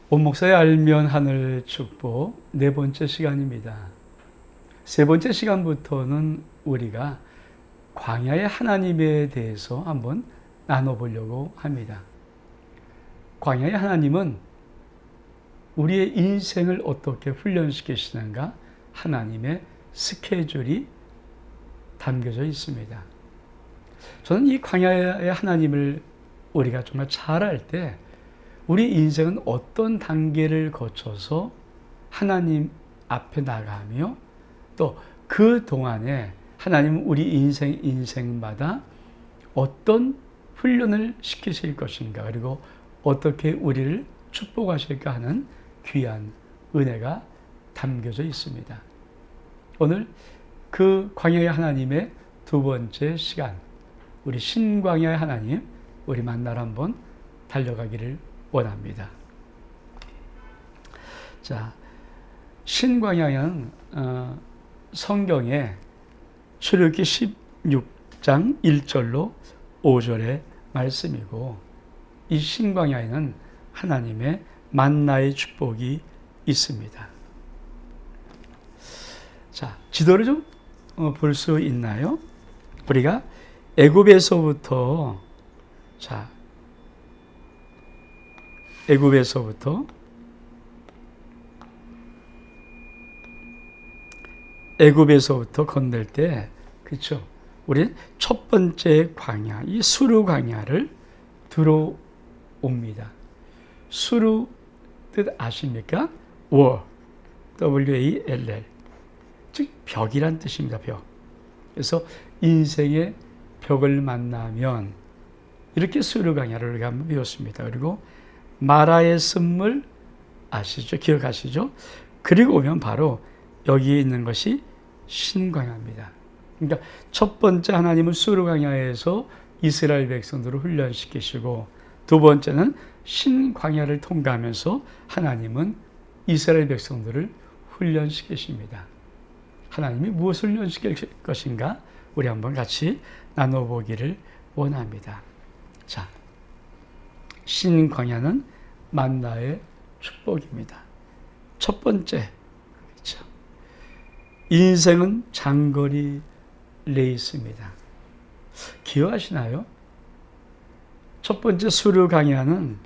온 목사의 알면 하늘 축복 네 번째 시간입니다. 세 번째 시간부터는 우리가 광야의 하나님에 대해서 한번 나눠보려고 합니다. 광야의 하나님은 우리의 인생을 어떻게 훈련시키시는가 하나님의 스케줄이 담겨져 있습니다. 저는 이 광야의 하나님을 우리가 정말 잘 알 때 우리 인생은 어떤 단계를 거쳐서 하나님 앞에 나가며 또 그 동안에 하나님은 우리 인생마다 어떤 훈련을 시키실 것인가, 그리고 어떻게 우리를 축복하실까 하는 귀한 은혜가 담겨져 있습니다. 오늘 그 광야의 하나님의 두 번째 시간, 우리 신광야의 하나님, 우리 만나러 한번 달려가기를 원합니다. 자, 신광야는 성경에 출애굽기 16장 1절로 5절의 말씀이고, 이 신광야에는 하나님의 만나의 축복이 있습니다. 자, 지도를 좀 볼 수 있나요? 우리가 애굽에서부터 건널 때, 그렇죠? 우리 첫 번째 광야, 이 수르 광야를 들어옵니다. 수르 뜻 아십니까? WALL, 즉 벽이란 뜻입니다. 벽. 그래서 인생의 벽을 만나면 이렇게 수르 광야를 우리가 한번 배웠습니다. 그리고 마라의 쓴물 아시죠? 기억하시죠? 그리고 오면 바로 여기에 있는 것이 신광야입니다. 그러니까 첫 번째 하나님은 수르 광야에서 이스라엘 백성들을 훈련시키시고, 두 번째는 신광야를 통과하면서 하나님은 이스라엘 백성들을 훈련시키십니다. 하나님이 무엇을 훈련시킬 것인가? 우리 한번 같이 나눠보기를 원합니다. 자, 신광야는 만나의 축복입니다. 첫 번째, 그렇죠? 인생은 장거리 레이스입니다. 기억하시나요? 첫 번째 수르 광야는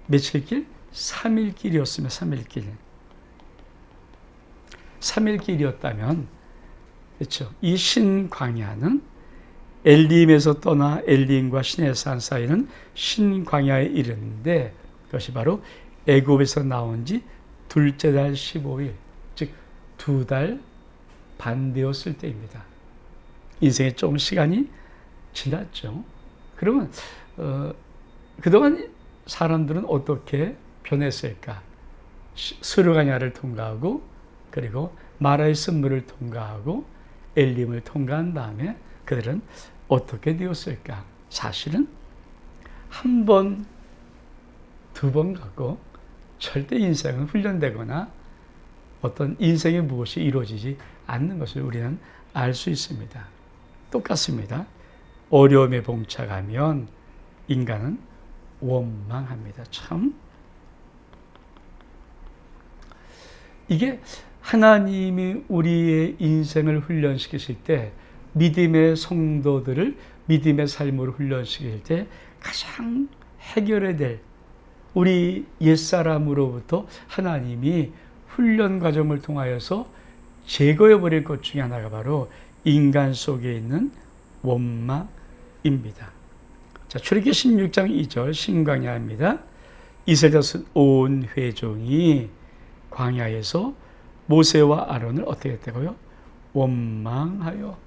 며칠 길? 3일 길이었으면 3일 길. 3일 길이었다면, 그렇죠? 이 신광야는 엘림에서 떠나 엘림과 시내산 사이는 신광야에 이르는데, 그것이 바로 애굽에서 나온 지 둘째 달 15일, 즉 2달 반 되었을 때입니다. 인생에 조금 시간이 지났죠. 그러면 그동안 사람들은 어떻게 변했을까? 수르가냐를 통과하고, 그리고 마라의 쓴물을 통과하고 엘림을 통과한 다음에 그들은 어떻게 되었을까? 사실은 한 번, 두 번 가고 절대 인생은 훈련되거나 어떤 인생의 무엇이 이루어지지 않는 것을 우리는 알 수 있습니다. 똑같습니다. 어려움에 봉착하면 인간은 원망합니다. 참, 이게 하나님이 우리의 인생을 훈련시키실 때, 믿음의 성도들을 믿음의 삶으로 훈련시킬 때 가장 해결해야 될, 우리 옛사람으로부터 하나님이 훈련 과정을 통하여서 제거해버릴 것 중에 하나가 바로 인간 속에 있는 원망입니다. 자, 출애굽기 16장 2절 신광야입니다. 이스라엘 온 회종이 광야에서 모세와 아론을 어떻게 했다고요? 원망하여.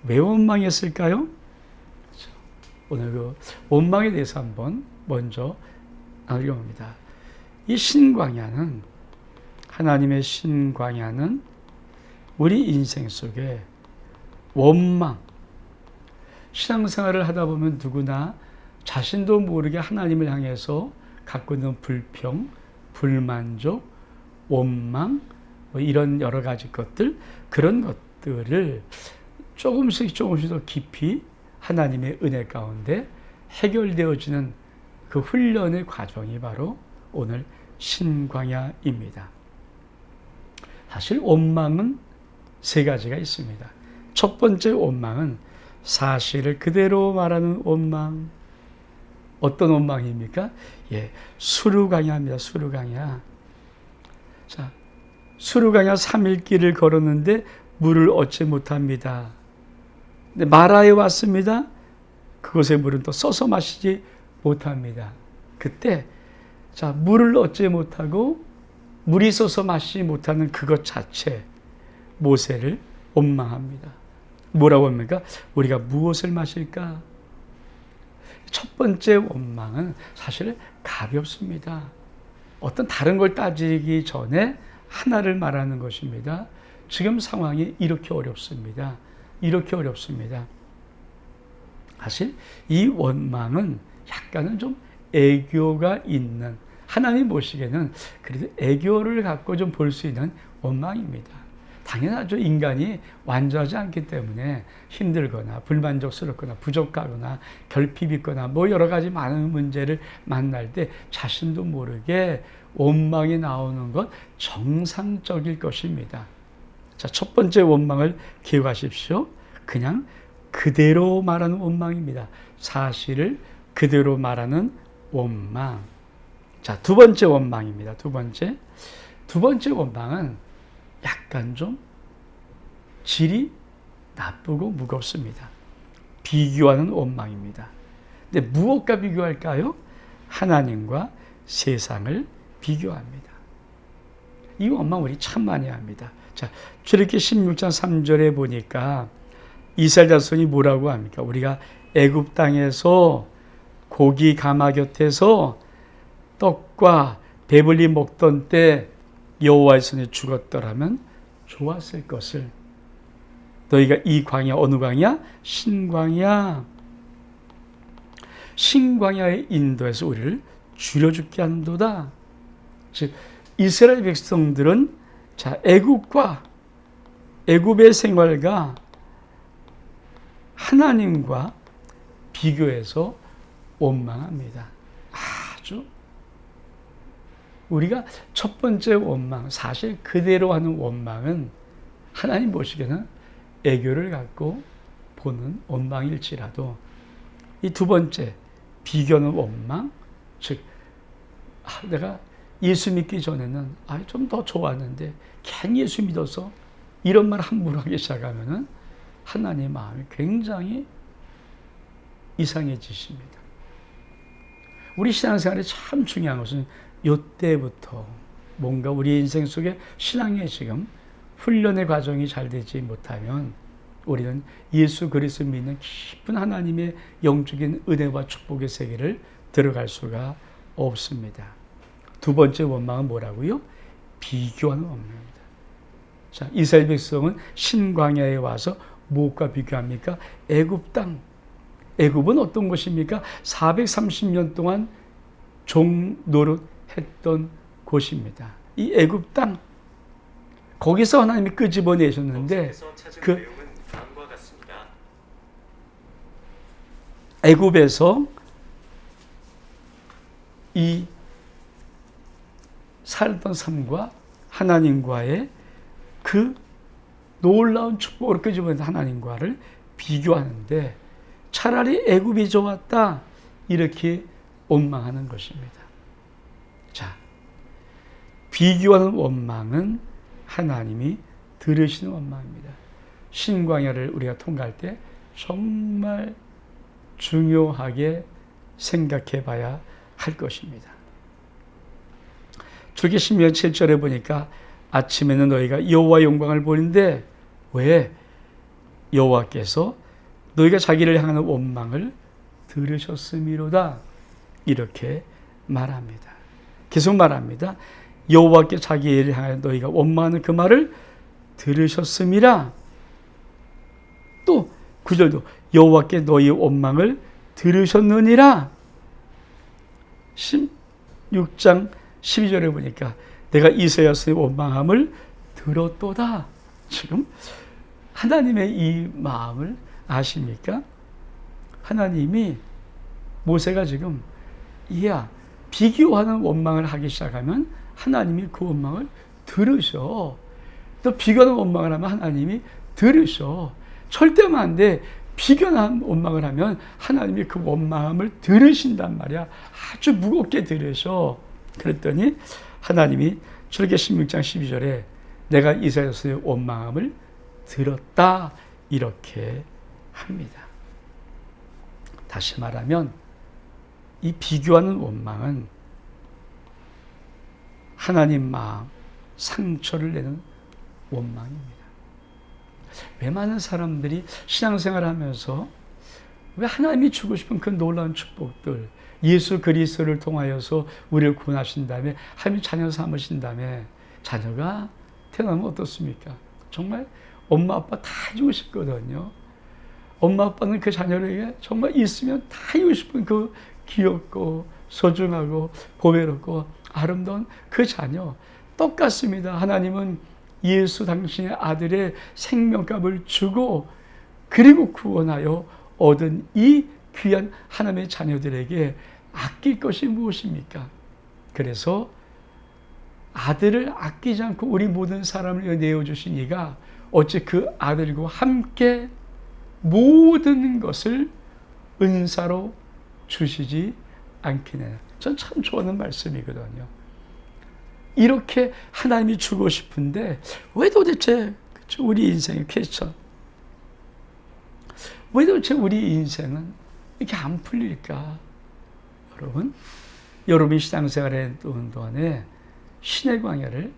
왜 원망했을까요? 오늘 그 원망에 대해서 한번 먼저 나누려고 합니다. 이 신광야는, 하나님의 신광야는 우리 인생 속에 원망, 신앙생활을 하다 보면 누구나 자신도 모르게 하나님을 향해서 갖고 있는 불평, 불만족, 원망, 이런 여러 가지 것들, 그런 것들을 조금씩 더 깊이 하나님의 은혜 가운데 해결되어지는 그 훈련의 과정이 바로 오늘 신광야입니다. 사실 원망은 세 가지가 있습니다. 첫 번째 원망은 사실을 그대로 말하는 원망. 어떤 원망입니까? 수르광야입니다. 수르광야. 자, 수르광야 3일 길을 걸었는데 물을 얻지 못합니다. 근데 마라에 왔습니다. 그곳의 물은 또 써서 마시지 못합니다. 그때 물을 얻지 못하고 물이 써서 마시지 못하는 그것 자체 모세를 원망합니다. 뭐라고 합니까? 우리가 무엇을 마실까? 첫 번째 원망은 사실 가볍습니다. 어떤 다른 걸 따지기 전에 하나를 말하는 것입니다. 지금 상황이 이렇게 어렵습니다. 이렇게 어렵습니다. 사실 이 원망은 약간은 좀 애교가 있는, 하나님 보시기에는 그래도 애교를 갖고 좀 볼 수 있는 원망입니다. 당연하죠. 인간이 완전하지 않기 때문에 힘들거나 불만족스럽거나 부족하거나 결핍 있거나 여러 가지 많은 문제를 만날 때 자신도 모르게 원망이 나오는 것 정상적일 것입니다. 자, 첫 번째 원망을 기억하십시오. 그냥 그대로 말하는 원망입니다. 사실을 그대로 말하는 원망. 자, 두 번째 원망입니다. 두 번째 원망은 약간 좀 질이 나쁘고 무겁습니다. 비교하는 원망입니다. 근데 무엇과 비교할까요? 하나님과 세상을 비교합니다. 이 원망 우리 참 많이 합니다. 자, 출애굽기 16장 3절에 보니까 이스라엘 자손이 뭐라고 합니까? 우리가 애굽 땅에서 고기 가마 곁에서 떡과 배불리 먹던 때 여호와의 손에 죽었더라면 좋았을 것을. 너희가 이 광야 어느 광야? 신광야. 신광야의 인도에서 우리를 줄여 죽게 한도다. 즉 이스라엘 백성들은 애굽의 생활과 하나님과 비교해서 원망합니다. 아주 우리가 첫 번째 원망, 사실 그대로 하는 원망은 하나님 보시기에는 애교를 갖고 보는 원망일지라도 이 두 번째 비교하는 원망, 즉 내가 예수 믿기 전에는 좀 더 좋았는데 괜히 예수 믿어서 이런 말 함부로 하기 시작하면은 하나님의 마음이 굉장히 이상해지십니다. 우리 신앙생활에 참 중요한 것은 이때부터 뭔가 우리 인생 속에 신앙의 지금 훈련의 과정이 잘 되지 못하면 우리는 예수 그리스도 믿는 깊은 하나님의 영적인 은혜와 축복의 세계를 들어갈 수가 없습니다. 두 번째 원망은 뭐라고요? 비교하는 원망입니다. 자, 이스라엘 백성은 신광야에 와서 무엇과 비교합니까? 애굽 땅. 애굽은 어떤 곳입니까? 430년 동안 종노릇했던 곳입니다. 이 애굽 땅, 거기서 하나님이 끄집어내셨는데 그 애굽에서 이 살던 삶과 하나님과의 그 놀라운 축복으로 끄집어낸 하나님과를 비교하는데 차라리 애굽이 좋았다 이렇게 원망하는 것입니다. 자, 비교하는 원망은 하나님이 들으시는 원망입니다. 신광야를 우리가 통과할 때 정말 중요하게 생각해 봐야 할 것입니다. 출애굽기 16장 7절에 보니까 아침에는 너희가 여호와의 영광을 보는데 왜? 여호와께서 너희가 자기를 향하는 원망을 들으셨음이로다. 이렇게 말합니다. 계속 말합니다. 여호와께 자기를 향하여 너희가 원망하는 그 말을 들으셨음이라. 또 9절도 여호와께 너희의 원망을 들으셨느니라. 16장 12절에 보니까 내가 이스라엘 자손의 원망함을 들었도다. 지금 하나님의 이 마음을 아십니까? 하나님이 모세가 지금 이야, 비교하는 원망을 하기 시작하면 하나님이 그 원망을 들으셔. 또 비교하는 원망을 하면 하나님이 들으셔. 절대면 안 돼. 비교하는 원망을 하면 하나님이 그 원망을 들으신단 말이야. 아주 무겁게 들으셔. 그랬더니 하나님이 출애굽기 16장 12절에 내가 이스라엘 자손의 원망함을 들었다, 이렇게 합니다. 다시 말하면 이 비교하는 원망은 하나님 마음, 상처를 내는 원망입니다. 왜 많은 사람들이 신앙생활을 하면서 왜 하나님이 주고 싶은 그 놀라운 축복들, 예수 그리스도를 통하여서 우리를 구원하신 다음에 하나님 자녀 삼으신 다음에 자녀가 태어나면 어떻습니까? 정말 엄마 아빠 다 해주고 싶거든요. 엄마 아빠는 그 자녀에게 정말 있으면 다 해주고 싶은 그 귀엽고 소중하고 보배롭고 아름다운 그 자녀 똑같습니다. 하나님은 예수 당신의 아들의 생명값을 주고 그리고 구원하여 얻은 이 귀한 하나님의 자녀들에게 아낄 것이 무엇입니까? 그래서 아들을 아끼지 않고 우리 모든 사람을 내어주신 이가 어찌 그 아들과 함께 모든 것을 은사로 주시지 않겠느냐. 전 참 좋아하는 말씀이거든요. 이렇게 하나님이 주고 싶은데 왜 도대체 우리 인생의 퀘스천, 왜 도대체 우리 인생은 이렇게 안 풀릴까? 여러분이 신앙생활을 하는 동안에 신의 광야를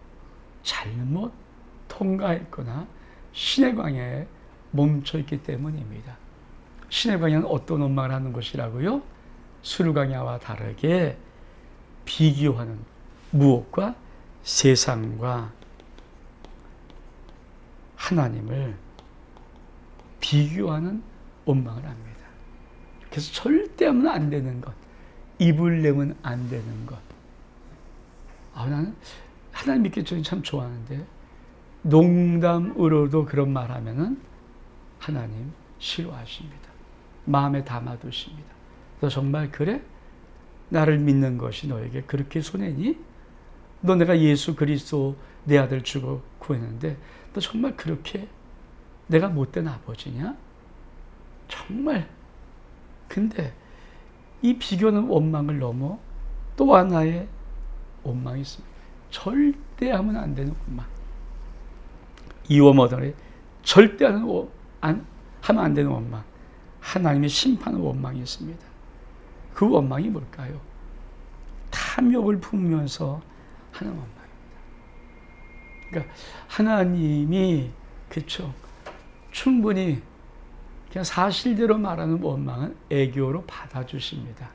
잘못 통과했거나 신의 광야에 멈춰있기 때문입니다. 신의 광야는 어떤 원망을 하는 것이라고요? 수르 광야와 다르게 비교하는, 무엇과? 세상과 하나님을 비교하는 원망을 합니다. 그래서 절대 하면 안 되는 것, 입을 내면 안 되는 것. 나는 하나님 믿기 전에 참 좋아하는데 농담으로도 그런 말 하면은 하나님 싫어하십니다. 마음에 담아두십니다. 너 정말 그래? 나를 믿는 것이 너에게 그렇게 손해니? 너 내가 예수 그리스도 내 아들 주고 구했는데 너 정말 그렇게 내가 못된 아버지냐? 정말. 근데 이 비교는 원망을 넘어 또 하나의 원망이 있습니다. 절대 하면 안 되는 원망. 이워머더리 절대 하면 안 되는 원망. 하나님의 심판의 원망이 있습니다. 그 원망이 뭘까요? 탐욕을 품으면서 하는 원망입니다. 그러니까 하나님이 그렇죠. 충분히 그냥 사실대로 말하는 원망은 애교로 받아주십니다.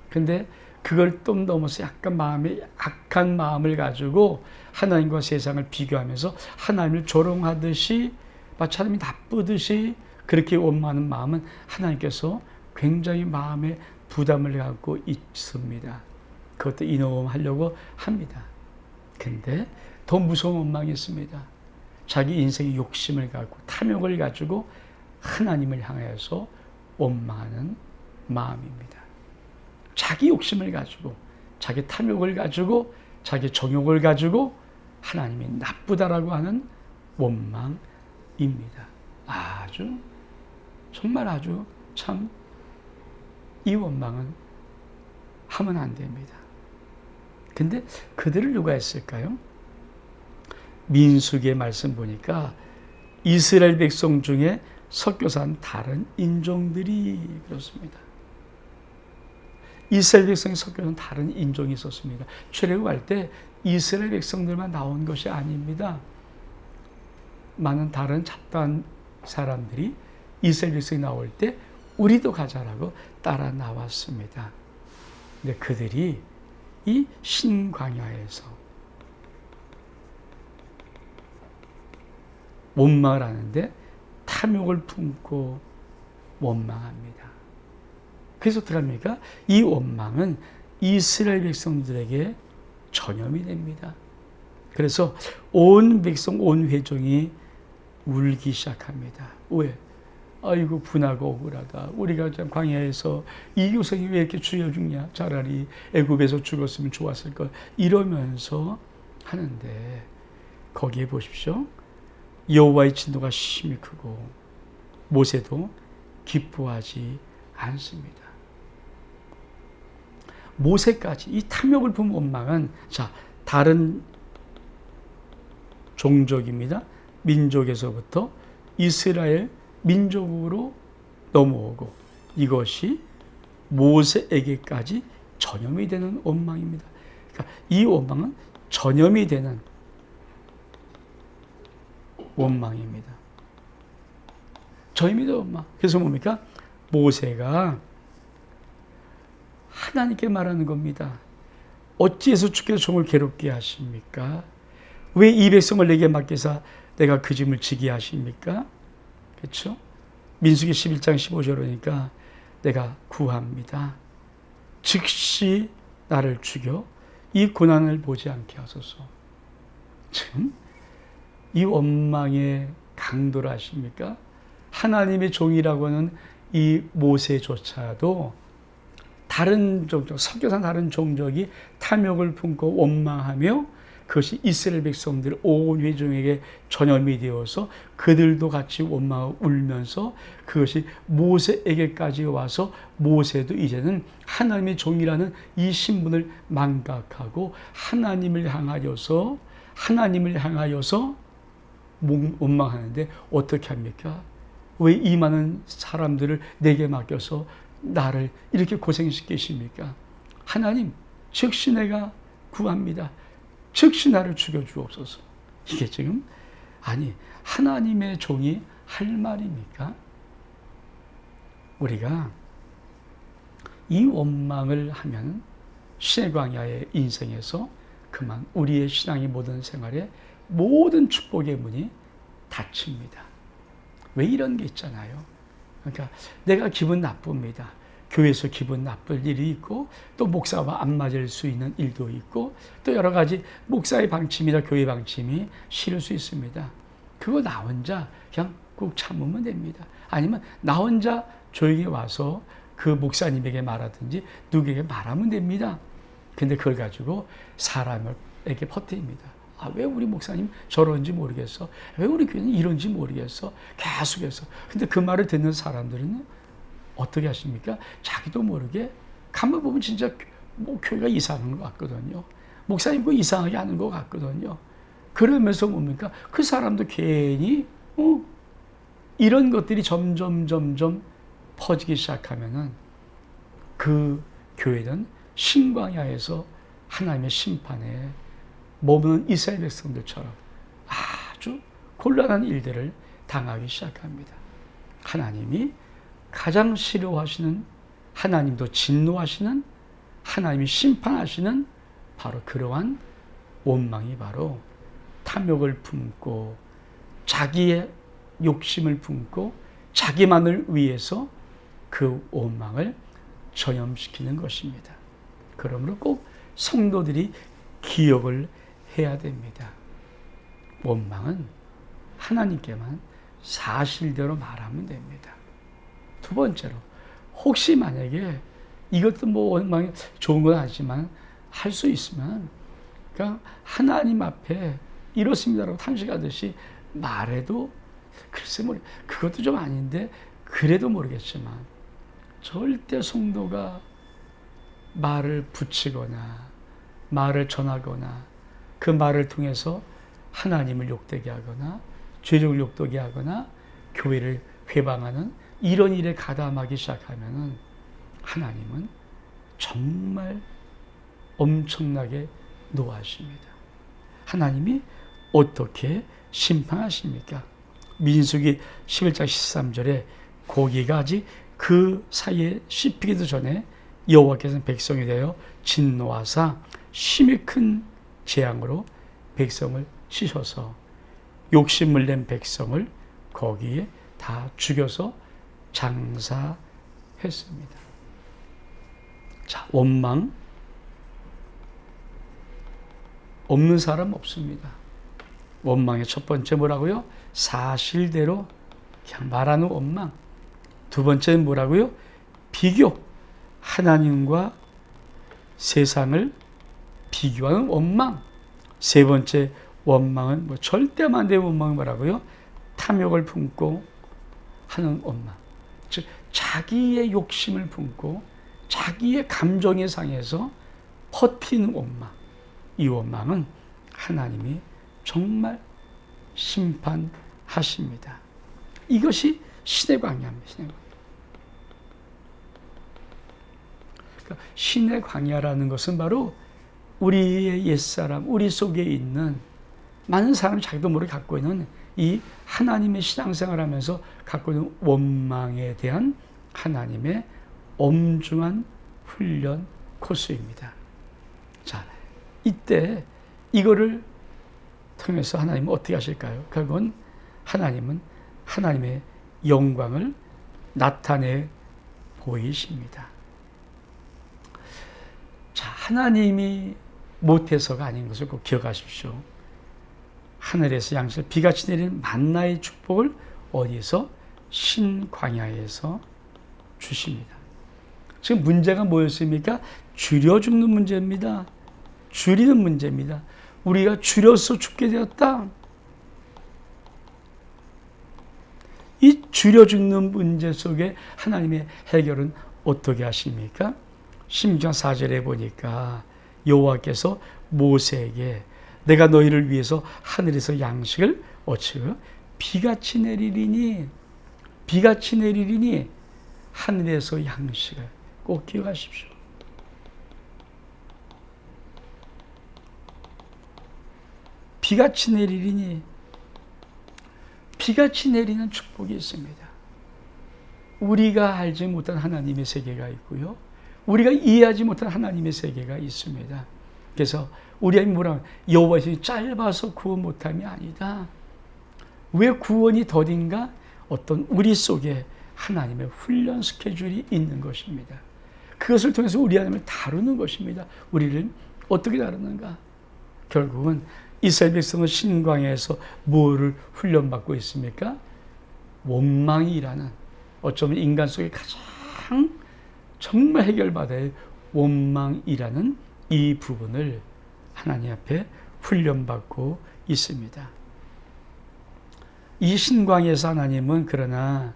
근데 그걸 좀 넘어서 약간 마음에 악한 마음을 가지고 하나님과 세상을 비교하면서 하나님을 조롱하듯이 마치 하나님이 나쁘듯이 그렇게 원망하는 마음은 하나님께서 굉장히 마음에 부담을 갖고 있습니다. 그것도 인허하려고 합니다. 근데 더 무서운 원망이 있습니다. 자기 인생의 욕심을 갖고 탐욕을 가지고 하나님을 향해서 원망하는 마음입니다. 자기 욕심을 가지고, 자기 탐욕을 가지고, 자기 정욕을 가지고 하나님이 나쁘다라고 하는 원망입니다. 정말 아주 참 이 원망은 하면 안 됩니다. 근데 그들을 누가 했을까요? 민수기의 말씀 보니까 이스라엘 백성 중에 섞여 산 다른 인종들이 그렇습니다. 이스라엘 백성이 섞여 산 다른 인종이 있었습니다. 출애굽할 때 이스라엘 백성들만 나온 것이 아닙니다. 많은 다른 잡다한 사람들이 이스라엘 백성이 나올 때 우리도 가자라고 따라 나왔습니다. 근데 그들이 이 신광야에서 원망을 하는데 탐욕을 품고 원망합니다. 그래서 어떻게 합니까? 이 원망은 이스라엘 백성들에게 전염이 됩니다. 그래서 온 백성, 온 회종이 울기 시작합니다. 왜? 아이고 분하고 억울하다. 우리가 참 광야에서 이 교생이 왜 이렇게 주여 죽냐. 차라리 애굽에서 죽었으면 좋았을 걸. 이러면서 하는데 거기에 보십시오. 여호와의 진노가 심히 크고 모세도 기뻐하지 않습니다. 모세까지 이 탐욕을 품은 원망은 자 다른 종족입니다. 민족에서부터 이스라엘 민족으로 넘어오고 이것이 모세에게까지 전염이 되는 원망입니다. 그러니까 이 원망은 전염이 되는 원망입니다. 전염이 되는 원망. 그래서 뭡니까? 모세가 하나님께 말하는 겁니다. 어찌해서 주께서 종을 괴롭게 하십니까? 왜 이 백성을 내게 맡기사 내가 그 짐을 지게 하십니까? 그렇죠? 민수기 11장 15절 그러니까 내가 구합니다. 즉시 나를 죽여 이 고난을 보지 않게 하소서. 지금 이 원망의 강도를 아십니까? 하나님의 종이라고 하는 이 모세조차도 다른 종족, 섞여서 다른 종족이 탐욕을 품고 원망하며 그것이 이스라엘 백성들 온 회중에게 전염이 되어서 그들도 같이 원망하고 울면서 그것이 모세에게까지 와서 모세도 이제는 하나님의 종이라는 이 신분을 망각하고 하나님을 향하여서 원망하는데 어떻게 합니까? 왜 이 많은 사람들을 내게 맡겨서 나를 이렇게 고생시키십니까? 하나님, 즉시 내가 구합니다. 즉시 나를 죽여주옵소서. 이게 지금 아니 하나님의 종이 할 말입니까? 우리가 이 원망을 하면 신의 광야의 인생에서 그만 우리의 신앙의 모든 생활에 모든 축복의 문이 닫힙니다. 왜 이런 게 있잖아요. 그러니까 내가 기분 나쁩니다. 교회에서 기분 나쁠 일이 있고 또 목사와 안 맞을 수 있는 일도 있고 또 여러 가지 목사의 방침이나 교회 방침이 싫을 수 있습니다. 그거 나 혼자 그냥 꼭 참으면 됩니다. 아니면 나 혼자 조용히 와서 그 목사님에게 말하든지 누구에게 말하면 됩니다. 근데 그걸 가지고 사람에게 퍼뜨립니다. 아, 왜 우리 목사님 저런지 모르겠어. 왜 우리 교회는 이런지 모르겠어. 계속해서. 근데 그 말을 듣는 사람들은 어떻게 하십니까? 자기도 모르게 가만 보면 진짜 뭐 교회가 이상한 것 같거든요. 목사님 그 이상하게 하는 것 같거든요. 그러면서 뭡니까? 그 사람도 괜히 이런 것들이 점점 퍼지기 시작하면은 그 교회는 신광야에서 하나님의 심판에 머무는 이스라엘 백성들처럼 아주 곤란한 일들을 당하기 시작합니다. 하나님이 가장 싫어하시는, 하나님도 진노하시는, 하나님이 심판하시는 바로 그러한 원망이 바로 탐욕을 품고 자기의 욕심을 품고 자기만을 위해서 그 원망을 전염시키는 것입니다. 그러므로 꼭 성도들이 기억을 해야 됩니다. 원망은 하나님께만 사실대로 말하면 됩니다. 두 번째로, 혹시 만약에 이것도 뭐 원망이 좋은 건 아니지만 할 수 있으면 그러니까 하나님 앞에 이렇습니다라고 탄식하듯이 말해도 글쎄 그것도 좀 아닌데 그래도 모르겠지만 절대 성도가 말을 붙이거나 말을 전하거나 그 말을 통해서 하나님을 욕되게 하거나 죄종을 욕되게 하거나 교회를 회방하는 이런 일에 가담하기 시작하면은 하나님은 정말 엄청나게 노하십니다. 하나님이 어떻게 심판하십니까? 민수기 11장 13절에 고기가 아직 그 사이에 씹히기도 전에 여호와께서는 백성에 대하여 진노하사 심히 큰 재앙으로 백성을 치셔서 욕심을 낸 백성을 거기에 다 죽여서 장사했습니다. 자, 원망 없는 사람 없습니다. 원망의 첫 번째 뭐라고요? 사실대로 그냥 말하는 원망. 두 번째는 뭐라고요? 비교. 하나님과 세상을 비교하는 원망. 세 번째 원망은 절대 안 되는 원망은 뭐라고요? 탐욕을 품고 하는 원망. 즉 자기의 욕심을 품고 자기의 감정에 상해서 버티는 원망. 이 원망은 하나님이 정말 심판하십니다. 이것이 신의 광야입니다. 신의 광야. 그러니까 신의 광야라는 것은 바로 우리의 옛사람, 우리 속에 있는 많은 사람이 자기도 모르게 갖고 있는 이 하나님의 신앙생활을 하면서 갖고 있는 원망에 대한 하나님의 엄중한 훈련 코스입니다. 자, 이때 이거를 통해서 하나님은 어떻게 하실까요? 결국은 하나님은 하나님의 영광을 나타내 보이십니다. 자, 하나님이 못해서가 아닌 것을 꼭 기억하십시오. 하늘에서 양식 비같이 내리는 만나의 축복을 어디서? 신광야에서 주십니다. 지금 문제가 뭐였습니까? 줄여 죽는 문제입니다. 줄이는 문제입니다. 우리가 줄여서 죽게 되었다. 이 줄여 죽는 문제 속에 하나님의 해결은 어떻게 하십니까? 16장 4절에 보니까 여호와께서 모세에게 내가 너희를 위해서 하늘에서 양식을 어찌 비같이 내리리니 하늘에서 양식을 꼭 기억하십시오. 비같이 내리리니 비같이 내리는 축복이 있습니다. 우리가 알지 못한 하나님의 세계가 있고요. 우리가 이해하지 못한 하나님의 세계가 있습니다. 그래서 우리 하나님 뭐라고 여호와의 짧아서 구원 못함이 아니다. 왜 구원이 더딘가? 어떤 우리 속에 하나님의 훈련 스케줄이 있는 것입니다. 그것을 통해서 우리 하나님을 다루는 것입니다. 우리를 어떻게 다루는가? 결국은 이스라엘 백성은 신광야에서 뭐를 훈련받고 있습니까? 원망이라는, 어쩌면 인간 속에 가장 정말 해결받아야 할 원망이라는 이 부분을 하나님 앞에 훈련받고 있습니다. 이 신광야에서 하나님은 그러나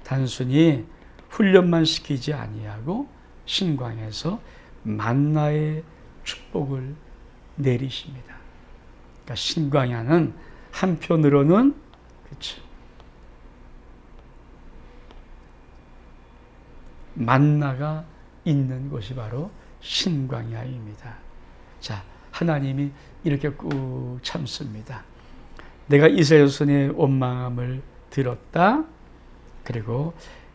단순히 훈련만 시키지 아니하고 신광야에서 만나의 축복을 내리십니다. 그러니까 신광야는 한편으로는 그렇죠. 만나가 있는 곳이 바로 신광야입니다. 자, 하나님이 이렇게 꾹 참습니다. 내가 이스라엘 자손의 원망함을 들었다. 그리고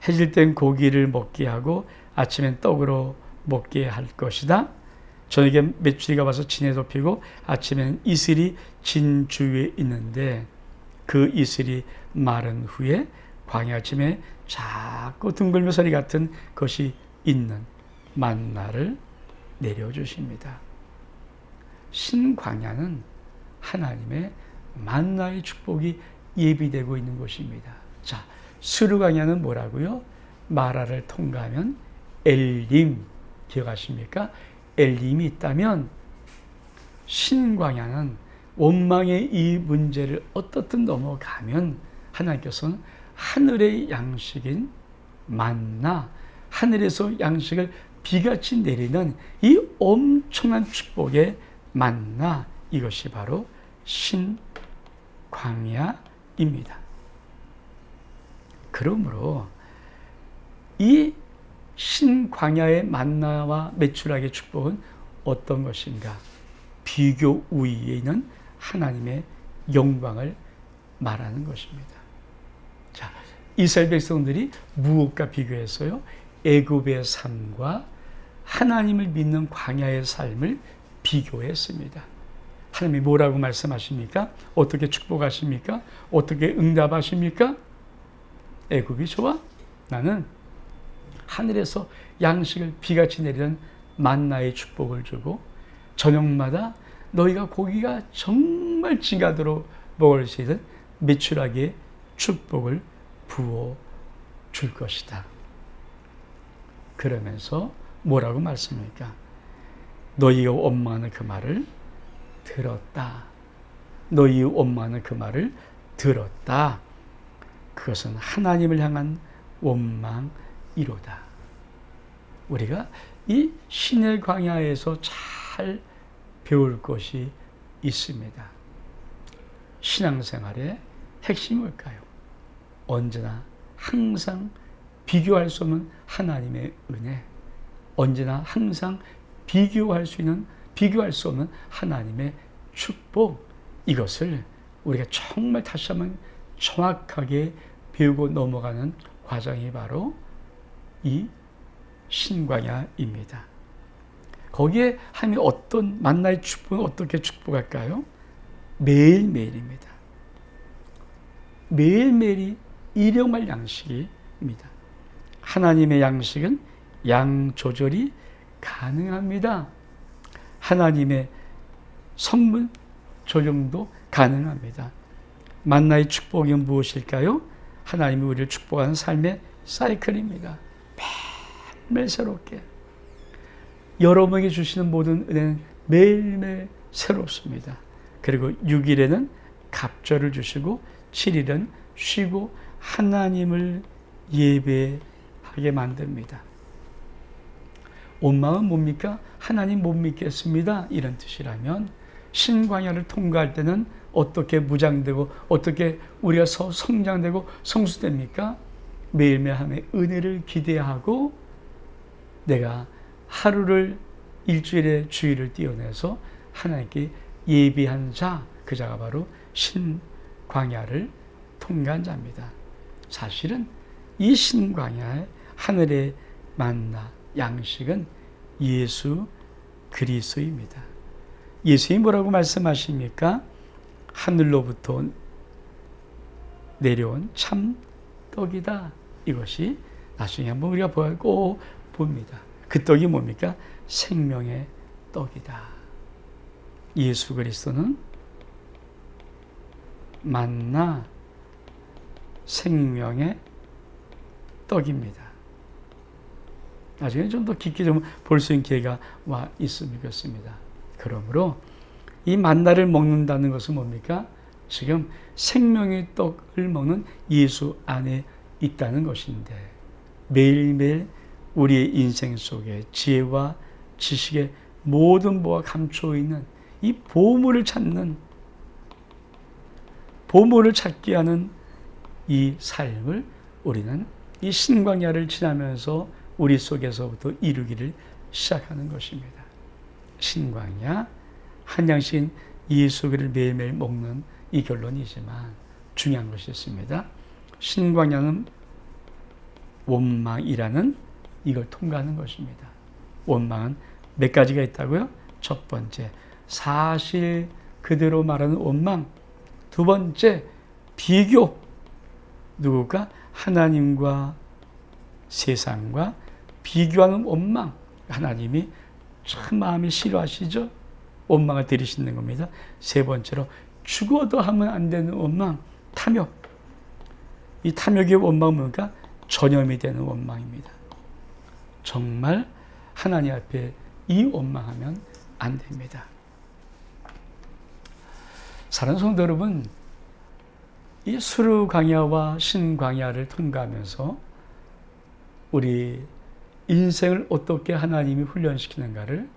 해질 땐 고기를 먹게 하고 아침엔 떡으로 먹게 할 것이다. 저녁에 메추리가 와서 진에 덮이고 아침에는 이슬이 진 주위에 있는데 그 이슬이 마른 후에 광야쯤에 작고 둥글며 소리 같은 것이 있는 만나를 내려주십니다. 신광야는 하나님의 만나의 축복이 예비되고 있는 곳입니다. 자, 수르광야는 뭐라고요? 마라를 통과하면 엘림, 기억하십니까? 엘림이 있다면 신광야는 원망의 이 문제를 어떻든 넘어가면 하나님께서는 하늘의 양식인 만나, 하늘에서 양식을 비같이 내리는 이 엄청난 축복의 만나, 이것이 바로 신광야입니다. 그러므로 이 신광야의 만나와 메추라기의 축복은 어떤 것인가? 비교 위에 있는 하나님의 영광을 말하는 것입니다. 자, 이스라엘 백성들이 무엇과 비교했어요? 애굽의 삶과 하나님을 믿는 광야의 삶을 비교했습니다. 하나님이 뭐라고 말씀하십니까? 어떻게 축복하십니까? 어떻게 응답하십니까? 애굽이 좋아? 나는 하늘에서 양식을 비같이 내리는 만나의 축복을 주고 저녁마다 너희가 고기가 정말 지가도록 먹을 수 있는 메추라기의 축복을 부어 줄 것이다. 그러면서 뭐라고 말씀합니까? 너희가 원망하는 그 말을 들었다. 너희 원망하는 그 말을 들었다. 그것은 하나님을 향한 원망이로다. 우리가 이 신의 광야에서 잘 배울 것이 있습니다. 신앙생활의 핵심이 뭘까요? 언제나 항상 비교할 수 없는 하나님의 은혜, 언제나 항상 비교할 수 없는 하나님의 축복, 이것을 우리가 정말 다시 한번 정확하게 배우고 넘어가는 과정이 바로 이 신광야입니다. 거기에 하나님이 어떤 만나의 축복은 어떻게 축복할까요? 매일매일입니다. 매일매일이 일용할 양식입니다. 하나님의 양식은 양 조절이 가능합니다. 하나님의 성분 조정도 가능합니다. 만나의 축복이 무엇일까요? 하나님이 우리를 축복하는 삶의 사이클입니다. 매일 새롭게. 여러분에게 주시는 모든 은혜는 매일매일 새롭습니다. 그리고 6일에는 갑절을 주시고 7일은 쉬고 하나님을 예배하게 만듭니다. 원망은 뭡니까? 하나님 못 믿겠습니다. 이런 뜻이라면 신광야를 통과할 때는 어떻게 무장되고 어떻게 우리가 성장되고 성수됩니까? 매일매일 하나님의 은혜를 기대하고 내가 하루를 일주일에 주일을 띄어내서 하나님께 예비한 자, 그 자가 바로 신광야를 통과한 자입니다. 사실은 이 신광야의 하늘의 만나 양식은 예수 그리스도입니다. 예수님이 뭐라고 말씀하십니까? 하늘로부터 내려온 참 떡이다. 이것이 나중에 한번 우리가 꼭 봅니다. 그 떡이 뭡니까? 생명의 떡이다. 예수 그리스도는 만나 생명의 떡입니다. 나중에 좀 더 깊게 좀 볼 수 있는 기회가 와 있으면 좋겠습니다. 그러므로 이 만나를 먹는다는 것은 뭡니까? 지금 생명의 떡을 먹는 예수 안에 있다는 것인데 매일매일 우리의 인생 속에 지혜와 지식의 모든 보가 감춰 있는 이 보물을 찾게 하는 이 삶을 우리는 이 신광야를 지나면서 우리 속에서부터 이루기를 시작하는 것입니다. 신광야, 한양신 예수 그리스도를 매일매일 먹는 이 결론이지만 중요한 것이 있습니다. 신광야는 원망이라는 이걸 통과하는 것입니다. 원망은 몇 가지가 있다고요? 첫 번째, 사실 그대로 말하는 원망. 두 번째, 비교. 누구가? 하나님과 세상과 비교하는 원망. 하나님이 참 마음이 싫어하시죠? 원망을 들이시는 겁니다. 세 번째로, 죽어도 하면 안 되는 원망, 탐욕. 이 탐욕의 원망은 뭔가? 전염이 되는 원망입니다. 정말 하나님 앞에 이 원망하면 안 됩니다. 사랑하는 성도 여러분, 이 수르 광야와 신 광야를 통과하면서 우리 인생을 어떻게 하나님이 훈련시키는가를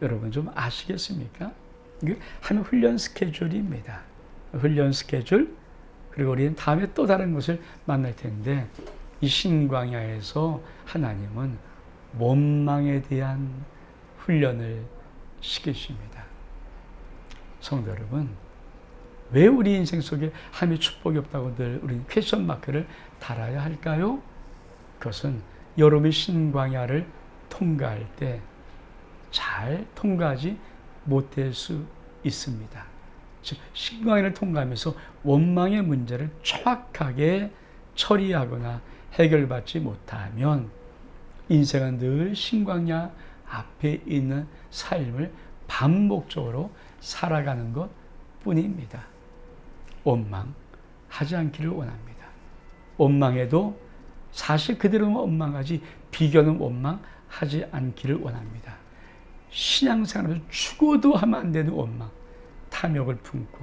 여러분 좀 아시겠습니까? 이게 한 훈련 스케줄입니다. 훈련 스케줄. 그리고 우리는 다음에 또 다른 것을 만날 텐데 이 신광야에서 하나님은 원망에 대한 훈련을 시키십니다. 성도 여러분, 왜 우리 인생 속에 하나님의 축복이 없다고 늘 우리는 퀘스천 마크를 달아야 할까요? 그것은 여러분이 신광야를 통과할 때 잘 통과하지 못할 수 있습니다. 즉 신광야를 통과하면서 원망의 문제를 정확하게 처리하거나 해결받지 못하면 인생은 늘 신광야 앞에 있는 삶을 반복적으로 살아가는 것 뿐입니다. 원망하지 않기를 원합니다. 원망해도 사실 그대로는 원망하지 비교는 원망하지 않기를 원합니다. 신앙생활에서 죽어도 하면 안 되는 원망, 탐욕을 품고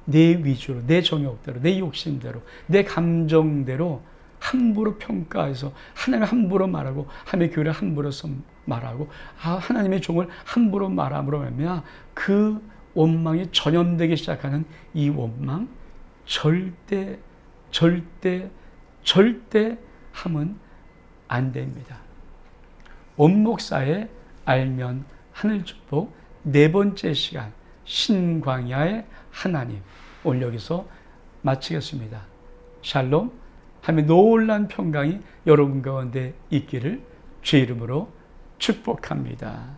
내 위주로, 내 정욕대로, 내 욕심대로, 내 감정대로 함부로 평가해서 하나님을 함부로 말하고 하나님의 교회를 함부로 말하고 하나님의 종을 함부로 말함으로 말미암아 그 원망이 전염되기 시작하는 이 원망 절대 하면 안 됩니다. 원목사의 알면 하늘 축복 네 번째 시간 신광야의 하나님 오늘 여기서 마치겠습니다. 샬롬. 하나님의 놀라운 평강이 여러분 가운데 있기를 주의 이름으로 축복합니다.